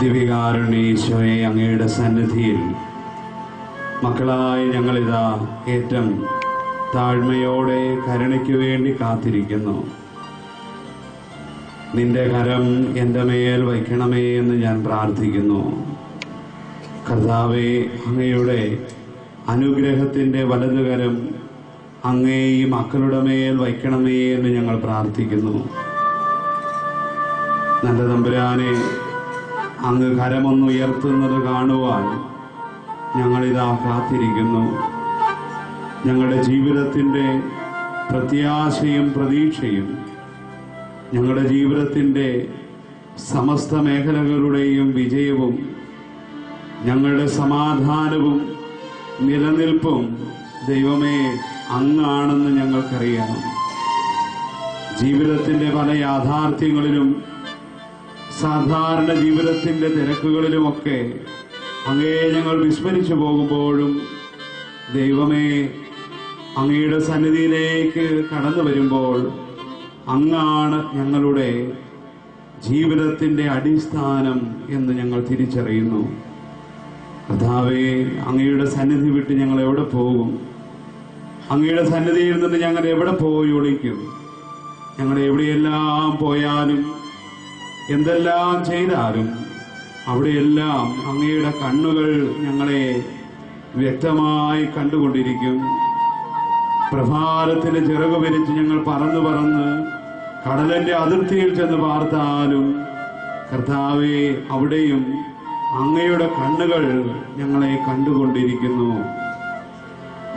ദിവ്യകാരുണ്യേശോയെ, അങ്ങയുടെ സന്നിധിയിൽ മക്കളായി ഞങ്ങളിതാ ഏറ്റവും താഴ്മയോടെ കരുണയ്ക്ക് വേണ്ടി കാത്തിരിക്കുന്നു. നിന്റെ കരം എൻ്റെ മേൽ വയ്ക്കണമേ എന്ന് ഞാൻ പ്രാർത്ഥിക്കുന്നു. കർത്താവേ, അങ്ങയുടെ അനുഗ്രഹത്തിൻ്റെ വലതുകരം അങ്ങേ ഈ മക്കളുടെ മേൽ വയ്ക്കണമേ എന്ന് ഞങ്ങൾ പ്രാർത്ഥിക്കുന്നു. നല്ല തമ്പുരാനെ, അങ്ങ് കരമൊന്ന് ഉയർത്തുന്നത് കാണുവാൻ ഞങ്ങളിതാ കാത്തിരിക്കുന്നു. ഞങ്ങളുടെ ജീവിതത്തിൻ്റെ പ്രത്യാശയും പ്രതീക്ഷയും, ഞങ്ങളുടെ ജീവിതത്തിൻ്റെ സമസ്ത മേഖലകളുടെയും വിജയവും, ഞങ്ങളുടെ സമാധാനവും നിലനിൽപ്പും ദൈവമേ അങ്ങാണെന്ന് ഞങ്ങൾക്കറിയാം. ജീവിതത്തിൻ്റെ പല യാഥാർത്ഥ്യങ്ങളിലും സാധാരണ ജീവിതത്തിൻ്റെ തിരക്കുകളിലുമൊക്കെ അങ്ങേ ഞങ്ങൾ വിസ്മരിച്ചു പോകുമ്പോഴും ദൈവമേ, അങ്ങയുടെ സന്നിധിയിലേക്ക് കടന്നു വരുമ്പോൾ അങ്ങാണ് ഞങ്ങളുടെ ജീവിതത്തിൻ്റെ അടിസ്ഥാനം എന്ന് ഞങ്ങൾ തിരിച്ചറിയുന്നു. കർത്താവേ, അങ്ങയുടെ സന്നിധി വിട്ട് ഞങ്ങൾ എവിടെ പോകും? അങ്ങയുടെ സന്നിധിയിൽ നിന്ന് ഞങ്ങൾ എവിടെ പോയി ഒളിക്കും? ഞങ്ങൾ എവിടെയെല്ലാം പോയാലും എന്തെല്ലാം ചെയ്താലും അവിടെയെല്ലാം അങ്ങയുടെ കണ്ണുകൾ ഞങ്ങളെ വ്യക്തമായി കണ്ടുകൊണ്ടിരിക്കും. പ്രഭാതത്തിന് ചിറക് വിരിച്ച് ഞങ്ങൾ പറന്ന് പറന്ന് കടലിന്റെ അതിർത്തിയിൽ ചെന്ന് പാർത്താലും കർത്താവേ, അവിടെയും അങ്ങയുടെ കണ്ണുകൾ ഞങ്ങളെ കണ്ടുകൊണ്ടിരിക്കുന്നു.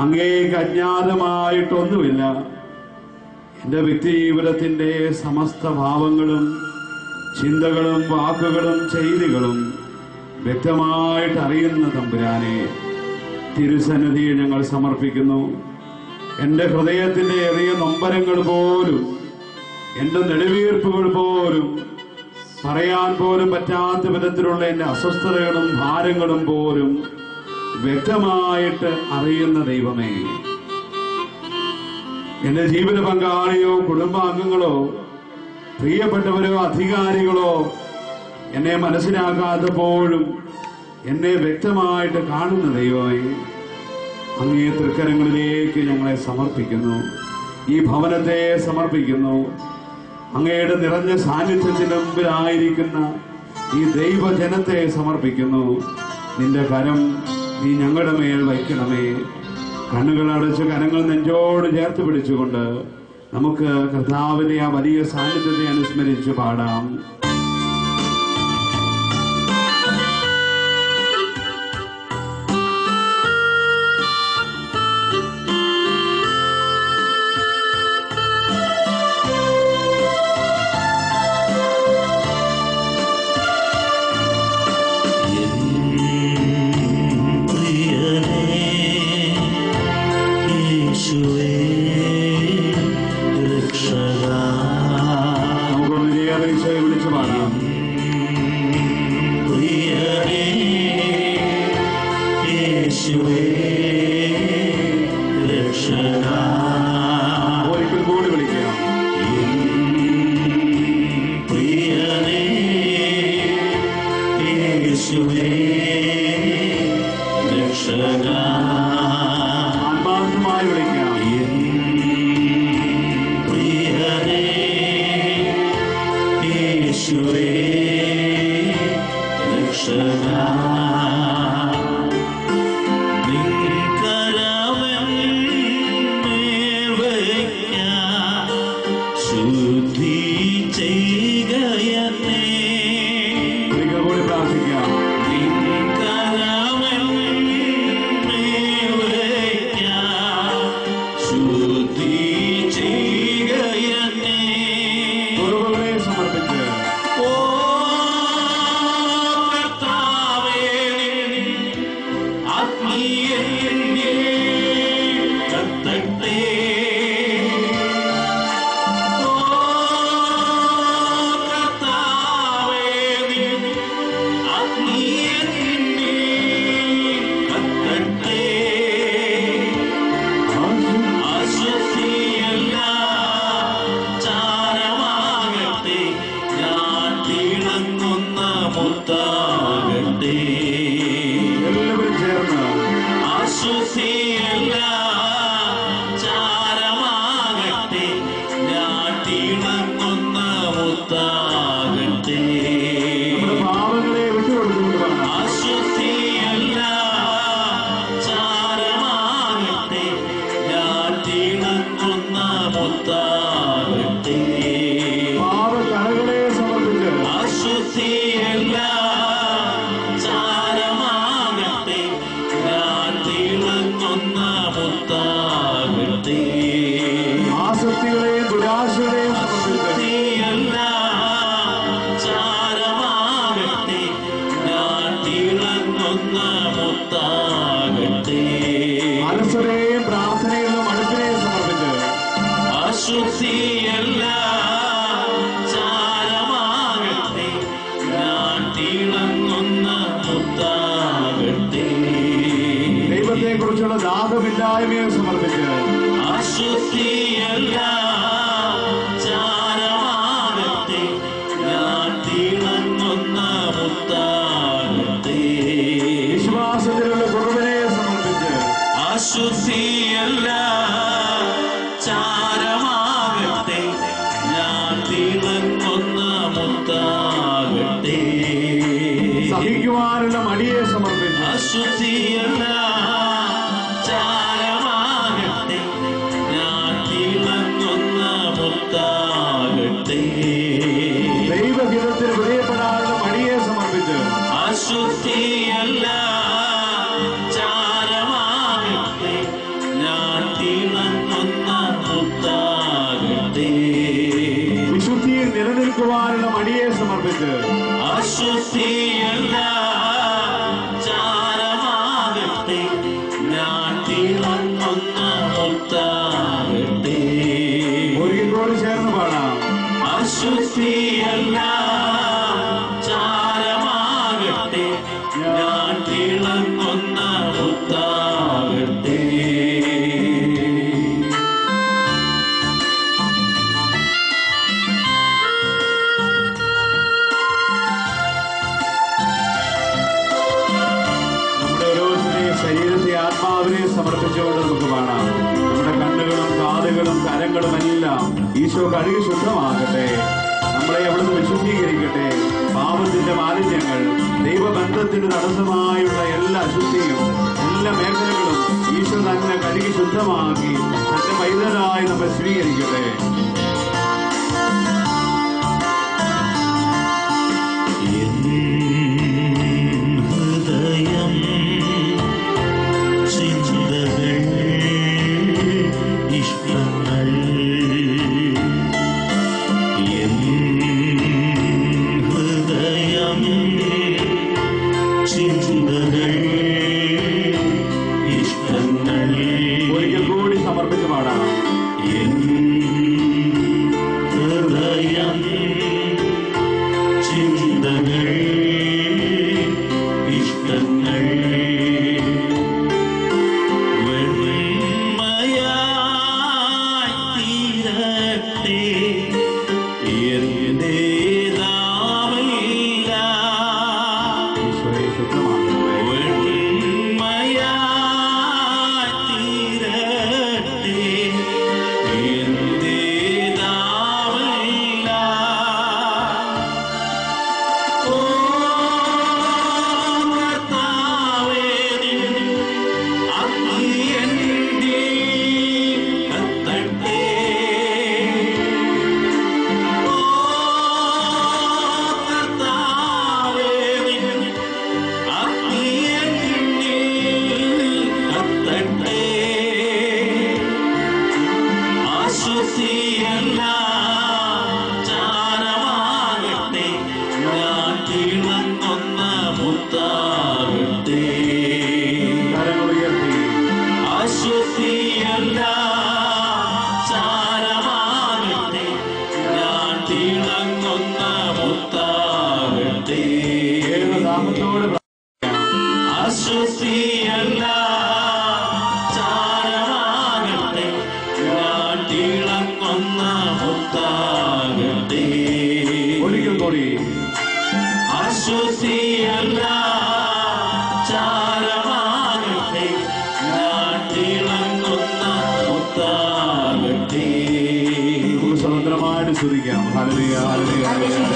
അങ്ങേക്ക് അജ്ഞാതമായിട്ടൊന്നുമില്ല. എൻ്റെ വ്യക്തി ജീവിതത്തിൻ്റെ സമസ്ത ഭാവങ്ങളും ചിന്തകളും വാക്കുകളും ചെയ്തികളും വ്യക്തമായിട്ട് അറിയുന്ന തമ്പുരാനെ, തിരുസന്നിധിയിൽ ഞങ്ങൾ സമർപ്പിക്കുന്നു. എൻ്റെ ഹൃദയത്തിൻ്റെ ഏറിയ നൊമ്പരങ്ങൾ പോലും, എൻ്റെ നെടുവീർപ്പുകൾ പോലും, പറയാൻ പോലും പറ്റാത്ത വിധത്തിലുള്ള എൻ്റെ അസ്വസ്ഥതകളും ഭാരങ്ങളും പോലും വ്യക്തമായിട്ട് അറിയുന്ന ദൈവമേ, എൻ്റെ ജീവിത പങ്കാളിയോ കുടുംബാംഗങ്ങളോ പ്രിയപ്പെട്ടവരോ അധികാരികളോ എന്നെ മനസ്സിലാക്കാത്തപ്പോഴും എന്നെ വ്യക്തമായിട്ട് കാണുന്ന ദൈവമേ, അങ്ങേ തൃക്കരങ്ങളിലേക്ക് ഞങ്ങളെ സമർപ്പിക്കുന്നു. ഈ ഭവനത്തെ സമർപ്പിക്കുന്നു. അങ്ങയുടെ നിറഞ്ഞ സാന്നിധ്യത്തിന് മുമ്പിലായിരിക്കുന്ന ഈ ദൈവജനത്തെ സമർപ്പിക്കുന്നു. നിന്റെ കരം നീ ഞങ്ങളുടെ മേൽ വയ്ക്കണമേ. കണ്ണുകളടച്ച് കരങ്ങൾ നെഞ്ചോട് ചേർത്ത് പിടിച്ചുകൊണ്ട് നമുക്ക് കർത്താവിന്റെ ആ വലിയ സാന്നിധ്യത്തെ അനുസ്മരിച്ച് പാടാം. മുത്താകട്ടെ. എല്ലാവരും ചേർന്ന് അശുദ്ധിയല്ല ചാരമാകട്ടെ, ഞാൻ തിളങ്ങുന്ന മുത്താകട്ടെ. പാവങ്ങളെ വിട്ടുകൊടുത്തുകൊണ്ടാണ്. അശുദ്ധിയല്ല ചാരമാകട്ടെ, ഞാൻ തിളങ്ങുന്ന മുത്താകട്ടെ. പാവക്കടകളെ സമർപ്പിച്ച് അശുദ്ധിയല്ല ചാരമാകട്ടെ, ഞാൻ തിളങ്ങുന്ന മുത്താകട്ടെ. ആസക്തികളെയും ദുരാശകളെയും സമർപ്പിച്ച് അശുദ്ധിയല്ല ചാരമാകട്ടെ, ഞാൻ തിളങ്ങുന്ന മുത്താകട്ടെ. മനസ്സരെയും പ്രാർത്ഥനയിലും അടുപ്പിനെയും സമർപ്പിച്ച് അശുദ്ധിയല്ല ചാരമാകട്ടെ, ഞാൻ തിളങ്ങുന്ന മുത്താകട്ടെ. ദൈവത്തെ കുറിച്ചുള്ള ദാഹമില്ലായ്മയെ സമർപ്പിച്ച് അശുദ്ധിയല്ല ചാരമാകട്ടെ, ഞാൻ തിളങ്ങുന്ന മുത്താകട്ടെ. വിശ്വാസത്തിലുള്ള കുറവിനെ സമർപ്പിച്ച് അശുദ്ധിയല്ല ചാരമാകട്ടെ, ഞാൻ തിളങ്ങുന്ന മുത്താകട്ടെ. സഹിക്കുവാനുള്ള മടിയെ സമർപ്പിച്ച് അശുദ്ധിയല്ല ചാരമാകട്ടെ, ഞാൻ തിളങ്ങുന്ന മുത്താകട്ടെ. ദൈവഹിതത്തിന് പ്രിയപ്പെടാനുള്ള മടിയെ സമർപ്പിച്ച് അശുദ്ധിയല്ല ചാരമാകട്ടെ, ഞാൻ തിളങ്ങുന്ന മുത്താകട്ടെ. വിശുദ്ധിയിൽ നിലനിൽക്കുവാനുള്ള മടിയെ സമർപ്പിച്ച് അശുദ്ധിയല്ല ചാരമാകട്ടെ, ഞാൻ തിളങ്ങുന്ന മുത്താകട്ടെ. ഒരിക്കലോട് ചേർന്ന് പാടാം. അശുദ്ധിയല്ല ചാരമാകട്ടെ, ഞാൻ തിളങ്ങുന്ന മുത്താകട്ടെ. നമ്മുടെ ഓരോരുത്തരെയും ശരീരത്തെ ആത്മാവിനെ സമർപ്പിച്ചുകൊണ്ട് നമുക്ക് പാടാം. നമ്മുടെ കണ്ണുകളും കാതുകളും കരങ്ങളും എല്ലാം ഈശോ കഴുകി ശുദ്ധമാകട്ടെ. നമ്മളെ അവിടുന്ന് വിശുദ്ധീകരിക്കട്ടെ. പാപത്തിന്റെ മാലിന്യങ്ങൾ, ദൈവബന്ധത്തിന് തടസ്സമായുള്ള എല്ലാ അശുദ്ധിയും, എല്ലാ മേഖലകളും ഈശോ തന്നെ കഴുകി ശുദ്ധമാക്കി തന്റെ പൈതലായി നമ്മെ സ്വീകരിക്കട്ടെ. ഹൃദയം ചിന്തകൾ ഇഷ്ടങ്ങൾ ഹൃദയം ചിന്തകൾ ഇഷ്ടങ്ങൾ ഒരിക്കൽ കൂടി സമർപ്പിച്ച് പാടാം. ഹൃദയം ചിന്തകൾ ഇഷ്ടങ്ങൾ വെണ്മയായി തീരട്ടെ, എന്റേതാവില്ല. ഈശോയെ ശുദ്ധമാക്കണമേ. വെണ്മയായി തീരട്ടെ, എന്റേതാവില്ല. ഓ കർത്താവേ, അഗ്നി എന്നിൽ കത്തട്ടെ. ഓ കർത്താവേ, അഗ്നി എന്നിൽ കത്തട്ടെ. അശുദ്ധിയല്ല ചാരമാകട്ടെ, ഞാൻ തിളങ്ങുന്ന മുത്താകട്ടെ. കരങ്ങളുയർത്തി അശുദ്ധിയല്ല ചാരമാകട്ടെ, ഞാൻ തിളങ്ങുന്ന മുത്താകട്ടെ. ദൈവനാമത്തോട് അശുദ്ധിയല്ല ചാരമാകട്ടെ, ഞാൻ തിളങ്ങുന്ന മുത്താകട്ടെ. ഒരിക്കൽ കൂടി അശുദ്ധിയല്ല ചാരമാകട്ടെ ഞാൻ തിളങ്ങുന്ന മുത്താകട്ടെ. സ്വതന്ത്രമായിട്ട് സ്തുതിക്കാം. Hallelujah, hallelujah, hallelujah.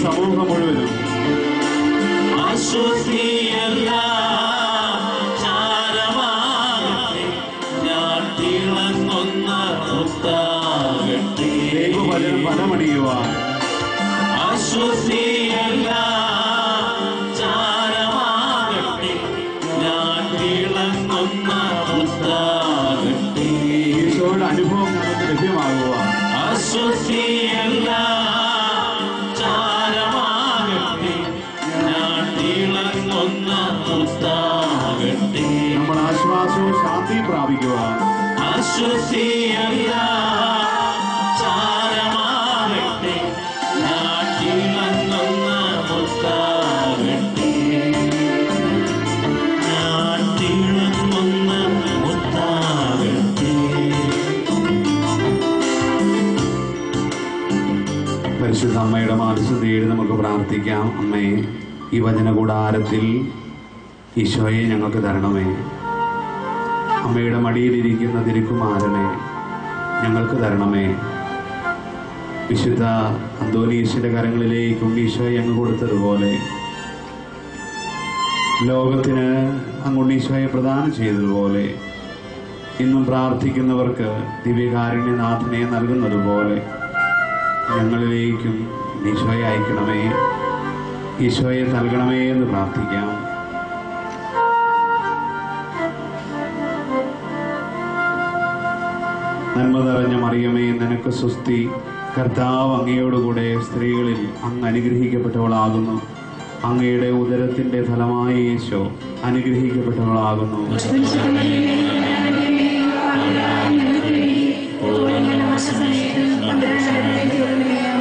സമൂഹം മുഴുവനും അശുദ്ധിയല്ല ചാരമാകട്ടെ ഞാൻ തിളങ്ങുന്ന മുത്താകട്ടെ. ദൈവവചനം ഫലമണിയുവാൻ അശുദ്ധിയല്ല ചാരമാകട്ടെ ഞാൻ തിളങ്ങുന്ന മുത്താകട്ടെ. ഈശോയുടെ അനുഭവം നമുക്ക് ലഭ്യമാകുവാൻ അശുദ്ധിയല്ല ചാരമാകട്ടെ ഞാൻ തിളങ്ങുന്ന മുത്താകട്ടെ. നമ്മൾ ആശ്വാസവും ശാന്തിയും പ്രാപിക്കുവാൻ അശുദ്ധിയല്ല ചാരമാകട്ടെ ഞാൻ തിളങ്ങുന്ന മുത്താകട്ടെ. ഞാൻ തിളങ്ങുന്ന മുത്താകട്ടെ. പരിശുദ്ധ അമ്മയുടെ മാനസതേടി നമുക്ക് പ്രാർത്ഥിക്കാം. അമ്മേ, ഈ വചനകൂടാരത്തിൽ ഈശോയെ ഞങ്ങൾക്ക് തരണമേ. അമ്മയുടെ മടിയിലിരിക്കുന്ന തിരുക്കുമാരനെ ഞങ്ങൾക്ക് തരണമേ. വിശുദ്ധ അന്തോനീസിന്റെ കരങ്ങളിലേക്ക് ഈശോയെ അങ്ങ് കൊടുത്തതുപോലെ ലോകത്തിന് അങ്ങ് ഈശോയെ പ്രദാനം ചെയ്തതുപോലെ ഇന്നും പ്രാർത്ഥിക്കുന്നവർക്ക് ദിവ്യകാരുണ്യനാഥനെ നൽകുന്നതുപോലെ ഞങ്ങളിലേക്കും ഈശോയെ അയക്കണമേ, ഈശോയെ നൽകണമേ എന്ന് പ്രാർത്ഥിക്കാം. നന്മ നിറഞ്ഞ മറിയമേ, നിനക്ക് സ്വസ്തി. കർത്താവ് അങ്ങയോടുകൂടെ സ്ത്രീകളിൽ അങ്ങ് അനുഗ്രഹിക്കപ്പെട്ടവളാകുന്നു. അങ്ങയുടെ ഉദരത്തിന്റെ ഫലമായ യേശോ അനുഗ്രഹിക്കപ്പെട്ടവളാകുന്നു.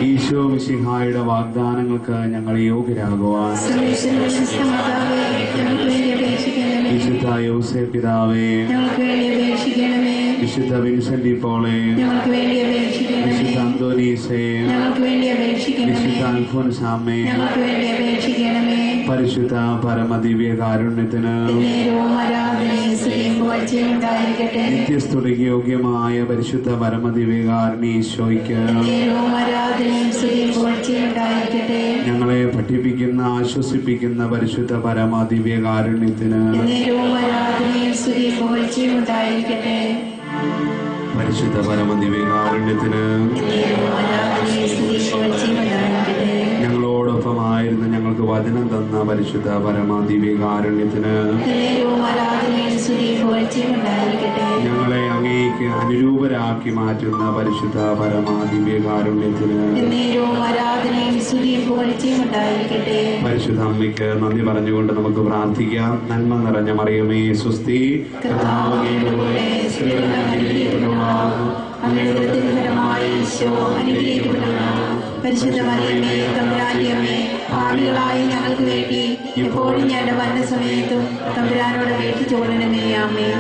ഈശോ മിശിഹായുടെ വാഗ്ദാനങ്ങൾക്ക് ഞങ്ങൾ യോഗ്യരാകുവാൻ വിശുദ്ധ യോസേപ്പ് പിതാവേ, വിശുദ്ധ വിൻസെന്റ് പോളെ, വിശുദ്ധ അന്തോനീസേ, വിശുദ്ധ അൽഫോൻസാമേ, പരിശുദ്ധ പരമദിവ്യ കാരുണ്യത്തിന് നിത്യസ്തുതിക്ക് യോഗ്യമായ പരിശുദ്ധ പരമദിവ്യ കാരുണ്യ ഈശോയ്ക്ക് ഞങ്ങളെ പഠിപ്പിക്കുന്ന ആശ്വസിപ്പിക്കുന്ന പരിശുദ്ധ പരമദിവ്യ കാരുണ്യത്തിന് പരിശുദ്ധ പരമദിവ്യ കാരുണ്യത്തിന് ഞങ്ങളോടൊപ്പമായിരുന്ന ഞങ്ങൾക്ക് വചനം തന്ന പരിശുദ്ധ പരമദിവ്യ കാരുണ്യത്തിന് ഞങ്ങളെ അങ്ങേക്ക് അനുരൂപരാക്കി മാറ്റുന്ന പരിശുദ്ധ പരമദിവ്യ കാരുണ്യത്തിന് പരിശുദ്ധ അമ്മയ്ക്ക് നന്ദി പറഞ്ഞുകൊണ്ട് നമുക്ക് പ്രാർത്ഥിക്കാം. നന്മ നിറഞ്ഞ മറിയമേ സ്വസ്തി, പരിശുദ്ധ മറിയമേ തമ്പുരാന്റിയമ്മേ, പാപികളായ ഞങ്ങൾക്ക് വേണ്ടി ഇപ്പോഴും ഞങ്ങളുടെ മരണസമയത്തും തമ്പുരാനോട് അപേക്ഷിച്ചുകൊള്ളണമേ. ആമേൻ.